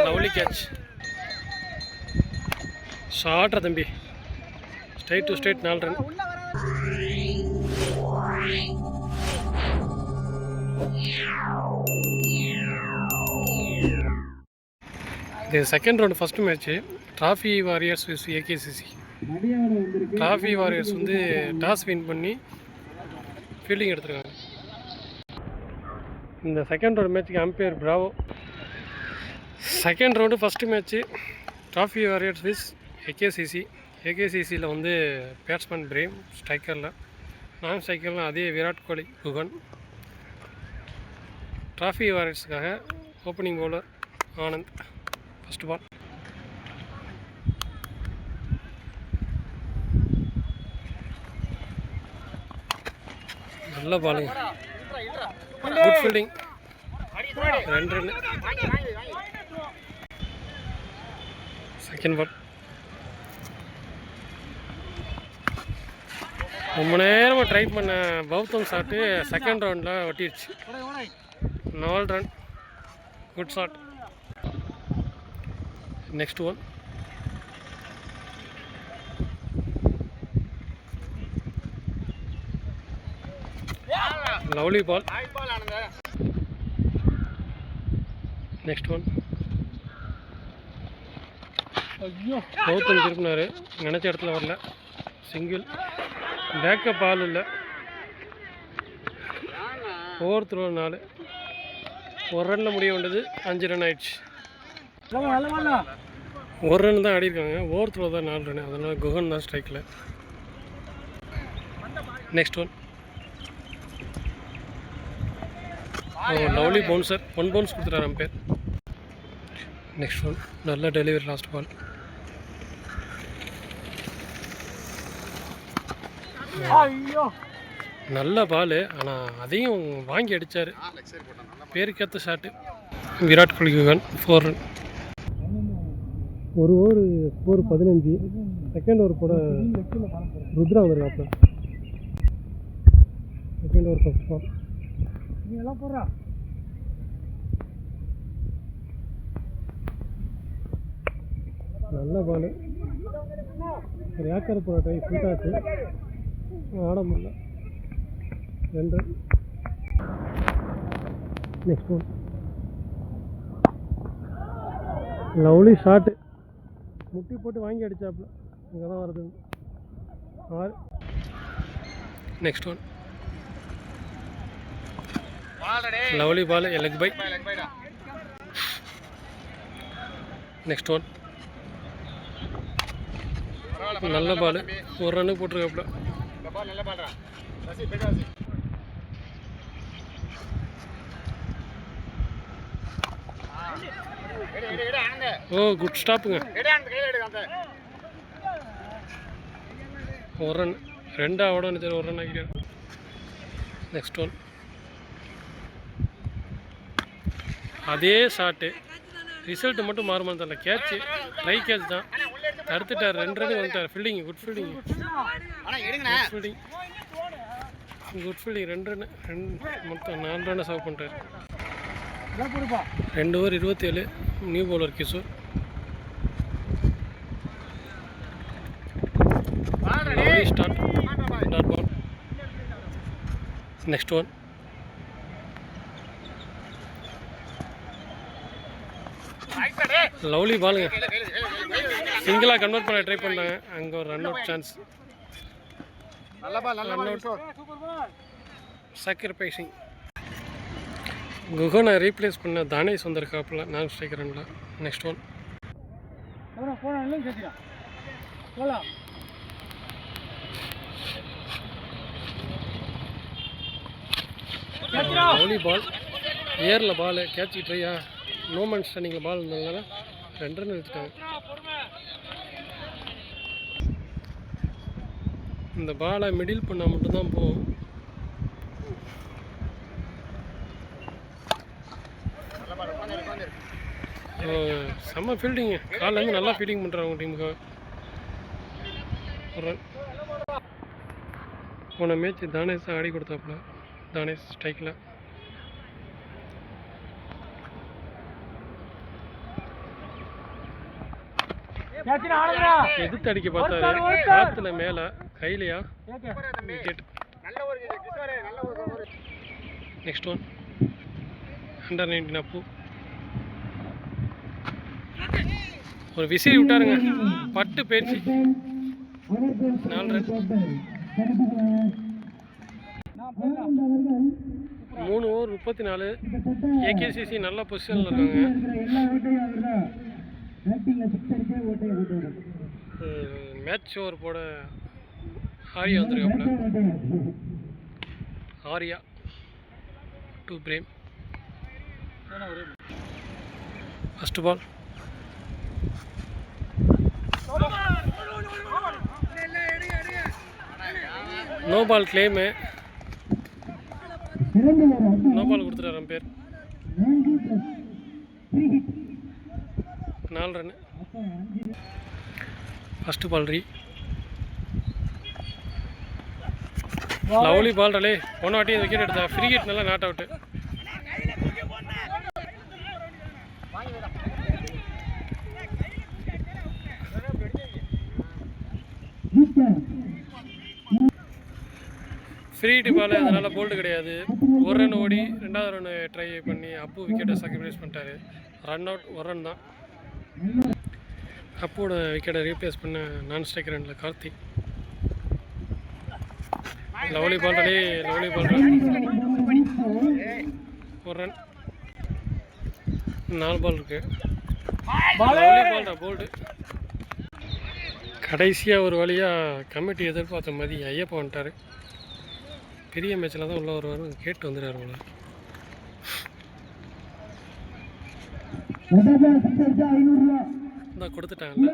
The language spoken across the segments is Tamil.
Lovely catch. ஷார்ட்ரா தம்பி, ஸ்ட்ரைட் டு ஸ்ட்ரைட் 4 ரன். இது second round first match. Trophy warriors vs AKCC. Trophy warriors வந்து டாஸ் வின் பண்ணி ஃபீல்டிங் எடுத்துருக்காங்க. இந்த செகண்ட் ரவுண்ட் மேட்ச்சுக்கு umpire Bravo. Second round first match trophy warriors vs AKCC. ஏகேசிசியில் வந்து பேட்ஸ்மேன் பிரேம், ஸ்ட்ரைக்கரில் நான் ஸ்ட்ரைக்கரில் அதே விராட் கோலி, குகன். டிராஃபி வாரியர்ஸுக்காக opening bowler Anand. First ball நல்ல பாலுங்க, good fielding, 2 run. Second ball ரொம்ப நேரமாக ட்ரை பண்ண பௌத்தம் ஷாட்டு செகண்ட் ரவுண்டில் ஒட்டிடுச்சு. 4 run, good shot. Next one lovely ball. Next one Gautham திருப்பினார், நினச்ச இடத்துல வரல. சிங்கிள், பேக்கப் பால் இல்லை. 4th த்ரோ 4, 1 ரனில் முடிய வேண்டியது. 5 ரன் ஆயிடுச்சு. 1 ரன் தான் ஆடிருக்காங்க. 4th த்ரோ தான் 4 ரன். அதனால் குகன் தான் ஸ்ட்ரைக்கில். Next one lovely bouncer, 1 bounce கொடுத்துட்டார் அம்பையர். நெக்ஸ்ட் ஒன் நல்ல டெலிவரி, லாஸ்ட் பால். நல்ல பால், ஆனால் அதையும் வாங்கி அடித்தார். பேருக்கேற்ற ஷாட்டு. விராட் கோலி குகன் 4 ரன். ஒரு ஓவர் ஸ்கோர் 15. செகண்ட் ஓவர் கூட ருத்ரா வந்துருக்காப்ல. Second over first ball. நல்ல பால், ஒரு ஏக்கர் போகிற ட்ரை ஃபுல்டாச்சு, ஆட முடியல. 2 run. Next one lovely shot, முட்டி போட்டு வாங்கி அடித்தாப்புல. இங்கே தான் வருது 6. Next one lovely ball, leg bye. Next one நல்ல பால், 1 ரன்னு போட்டிருக்காப்புல. ஓ குட் ஸ்டாப்புங்க. 1 ரன், 2 ஆவடம் 1 ரன் ஆகிட்டார். நெக்ஸ்ட் ஒன் அதே ஷாட்டு, ரிசல்ட் மட்டும் மாறுமான்னு தெரியல. கேட்சு ட்ரை கேட்ச் தான், தடுத்துட்டார். 2 ரன் வந்துட்டார். Fielding good fielding, fielding good fielding. 2 run, மொத்தம் 4 ரன்னை சர்வ் பண்ணிட்டார். 2 over 27. New bowler Kishore. Start ball. Next one lovely பாலுங்க, சிங்கிளாக கன்வெர்ட் பண்ண ட்ரை பண்ணாங்க. அங்கே ஒரு ரன் அவுட் சான்ஸ். சாக்ரிஃபைசிங். குகனை ரீப்ளேஸ் பண்ண தானேஷ் வந்திருக்காப்புல நான் ஸ்ட்ரைக்கர் ரனில். நெக்ஸ்ட் ஒன் லவ்லி பால், ஏரில் பால், கேட்ச் ட்ரையா, நோமன் ஸ்டாண்டிங்கில் பால் இருந்ததுனால 2 ரன் எடுத்துட்டாங்க. இந்த பாலை மிடில் பண்ணால் மட்டும்தான் போகும். செம்ம ஃபீல்டிங்கு, காலேருந்து நல்லா ஃபீல்டிங் பண்ணுறாங்க உங்கள் டீமுக்கு. 1 ரன். போன மேட்ச் தானேஷ் ஆடி கொடுத்தாப்புல. தானேஷ் ஸ்ட்ரைக்கில். எதிர்த்து அடிக்க பார்த்தாரு, காத்துல மேல கையிலையா விக்கெட். நெக்ஸ்ட் ஒன் அண்டர் 19 அப்பு. ஒரு விசிறி விட்டாருங்க, பட்டு போயிடுச்சு. 4 ரன். 3 ஓவர் 34. ஏகேசிசி நல்ல பொசிஷனில் இருக்காங்க. மேட்ச் ஓவர் போட ஆரியா வந்துருக்காப்புல. Arya to Prem. First ball no ball claim. No ball கொடுத்துட்டார் அம்பேர். 4 ரன். ஃபர்ஸ்ட் பால் ரீ. லவ்லி பால் ரலே. போன வாட்டி விக்கெட் எடுத்தா. ஃப்ரீ ஹிட், நல்லா not out. Free hit ball, அதனால் போல்டு கிடையாது. 1 ரன் ஓடி 2வது ரன் ட்ரை பண்ணி அப்பு விக்கெட்டை சாக்ரிஃபைஸ் பண்ணிட்டாரு. ரன் அவுட் 1 ரன் தான். அப்போட விக்கெட்டை ரீப்ளேஸ் பண்ண நான் ஸ்ட்ரைக் ரனில் கார்த்திக். லவ்லி பால் ரலே. Lovely ball 1 run. 4 பால் இருக்கு. லவ்லி பால் தான் போல்டு. கடைசியாக ஒரு வழியாக கமிட்டி எதிர்பார்த்த மாதிரி ஐயப்பா வந்துட்டார். பெரிய மேட்ச்சில் தான் உள்ள வருவார், கேட்டு வந்துடுறாரு உங்களை. தான் கொடுத்துட்டாங்கல்ல.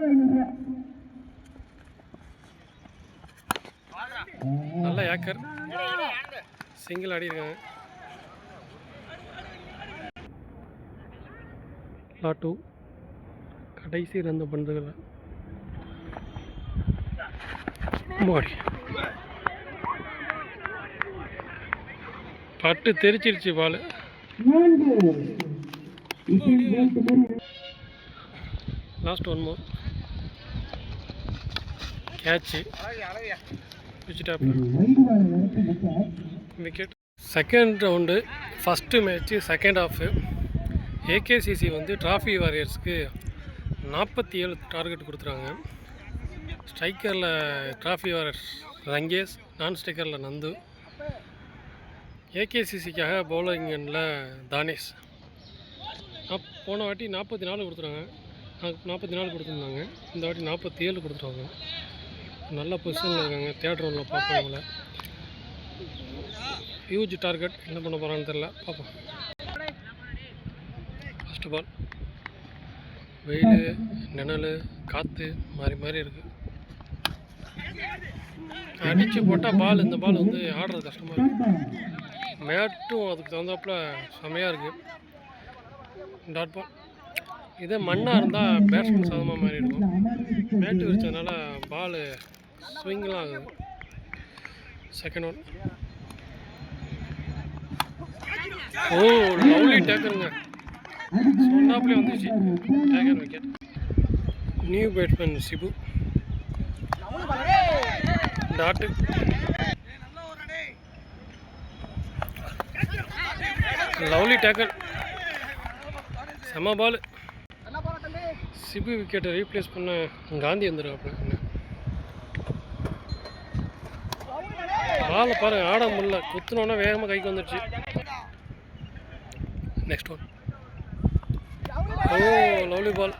நல்ல ஏக்கர் சிங்கிள் ஆடிருக்காங்க. லாட்டு கடைசி ரன் பண்ணுறதுல மோடி பட்டு தெரிச்சிருச்சு ball. Last 1 more catch wicket. Second round first match second half. AKCC வந்து டிராஃபி வாரியர்ஸ்க்கு 47 டார்கெட் கொடுத்துருவாங்க. ஸ்ட்ரைக்கரில் டிராஃபி வாரியர்ஸ் ரங்கேஷ், நான் ஸ்ட்ரைக்கரில் நந்து. ஏகேசிசிக்காக பவுலிங்கில் தானேஷ். போன வாட்டி 44 கொடுத்துருவாங்க, 44 கொடுத்துருந்தாங்க. இந்த வாட்டி 47 கொடுத்துருவாங்க. நல்ல பொசிஷனில் இருக்காங்க. தேர்ட் ரவுண்டில் பார்ப்போம் அவங்கள. ஹியூஜ் டார்கெட், என்ன பண்ண போகிறான்னு தெரில, பார்ப்போம். ஃபஸ்ட்டு பால் வெயில், நிழல், காற்று மாறி மாறி இருக்குது. அடித்து போட்டால் பால், இந்த பால் வந்து ஆடுறது கஷ்டமாக இருக்குது. மேட்டும் அதுக்கு தகுந்தாப்புல செமையாக இருக்குது. Dot ball. இதே மண்ணாக இருந்தால் பேட்ஸ்மேன் சாதமாக மாறி இருக்கும். மேட்டு விரிச்சதுனால பால் ஸ்விங்கெலாம் ஆகுது. Second one. ஓ, லவ்லி டேக்கருங்க, சொன்னாப்லேயே வந்துச்சு. டேக்கர் wicket. New batsman Sibu. Dot. Lovely டேக்கர், செம பால். சிபு விக்கெட்டை ரீப்ளேஸ் பண்ண காந்தி வந்துடுவாப்புல. பாலை பாருங்க, ஆட முடியல, குத்துனோன்னா வேகமாக கைக்கு வந்துடுச்சு. Next one. Oh, lovely ball.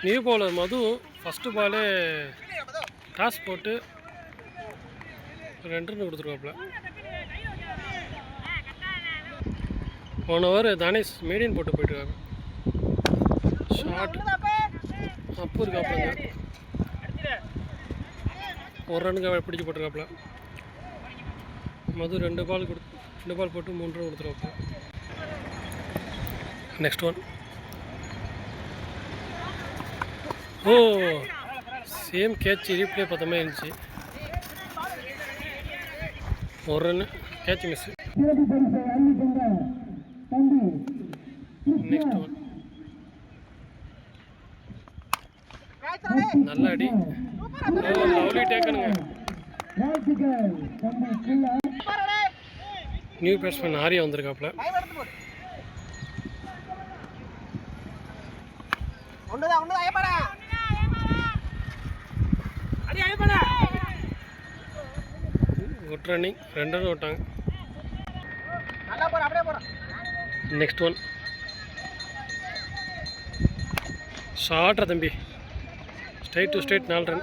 New bowler Madhu first பாலே டாஸ் போட்டு 2 ரன் கொடுத்துருவாப்புல. போன ஓவர் தானேஷ் மீடியன் போட்டு போயிட்டுருக்காங்க. ஷார்ட் அப்பு இருக்காப்புலங்க, 1 ரன்னுக்கு பிடிச்சி போட்டிருக்காப்புல. மது 2 பால் போட்டு 3 ரன் கொடுத்துருவாப்புல. Next one. Oh, same catch, replay பார்த்த மாதிரி இருந்துச்சு. 1 run, catch miss. Next one. நல்ல அடி. லவ்லி டேக்கனுங்க. நியூ பேட்ஸ்மேன் ஆரியா வந்திருக்காப்புல. Good running. 2 ரன் விட்டாங்க. Next one. ஷார்ட்ரா தம்பி. Straight to straight 4 run.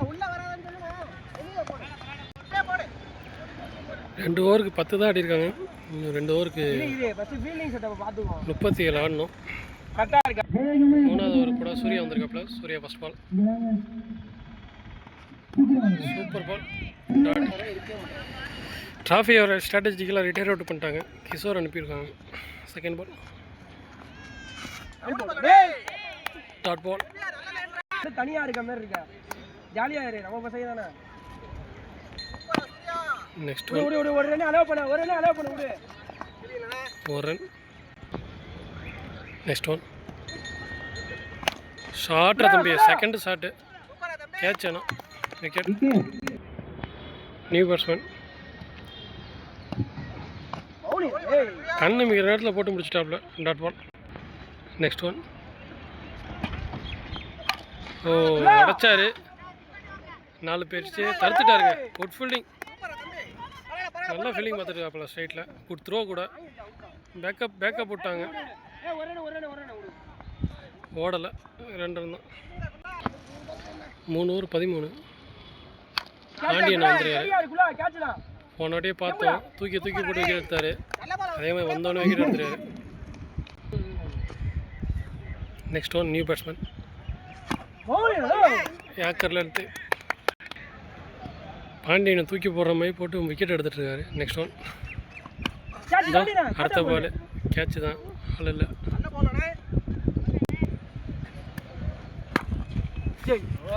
2 ஓவருக்கு 10 தான் ஆடிருக்காங்க. இன்னும் 2 ஓவருக்கு 37 ஆடணும். 3வது ஓவர் கூட சூர்யா வந்திருக்காப்புல. Surya first ball. Super ball. Trophy அவரை ஸ்ட்ராட்டஜிக்கலாக ரிட்டையர் அவுட் பண்ணிட்டாங்க. கிஷோர் அனுப்பியிருக்காங்க. Second ball. Dot ball. தனியா இருக்க மாதிரி இருக்கா. ஜாலியா இரு, நம்ம பசங்க தானே. நெக்ஸ்ட் ஒரு ரன் அலோவ் பண்ண, ஒரு ரன் அலோவ் பண்ண விடு. 1 ரன். Next one. ஷார்ட்ரா தம்பி. Second shot. கேட்ச் ஆனா விக்கெட். New batsman. கண்ணு மிக நேரத்தில் போட்டு முடிச்சிட்டாப்ல. Dot ball. Next one. Oh அடைச்சாரு. 4 பேர்ச்சு தடுத்துட்டாருங்க. Good fielding. நல்லா ஃபீல்டிங் பார்த்துருக்காப்புல ஸ்ட்ரைட்டில். குட் த்ரோ கூட. பேக்கப் விட்டாங்க. ஓடலை. 2 ரன் தான். 3 ஓவர் 13. பாண்டியன் வந்துருக்காரு. போன வாட்டியே பார்த்தோம். தூக்கி போட்டு விக்கெட் எடுத்தார். அதே மாதிரி வந்தோடனே விக்கெட் எடுத்துருக்காரு. Next one. New batsman. யாக்கரில் எடுத்து பாண்டியனை தூக்கி போடுற மாதிரி போட்டு விக்கெட் எடுத்துகிட்ருக்காரு. Next one. அடுத்த பால் கேட்சு தான். ஆள் இல்லை.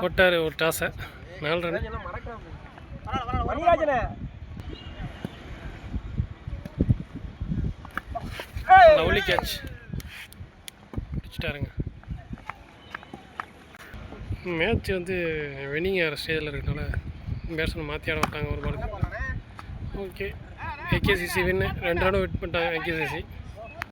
போட்டார் ஒரு டாஸை. 4 ரன். Lovely catch. பிடிச்சிட்டாருங்க. மேட்ச் வந்து வின்னிங் ஆகிற ஸ்டேஜில் இருக்கனால பேட்ஸ்மேன் மாற்றி ஆட விட்டாங்க ஒரு பாலுக்கு. ஓகே. ஏகேசிசி வின்னு. 2 ரன் விட் பண்ணிட்டாங்க ஏகேசிசி.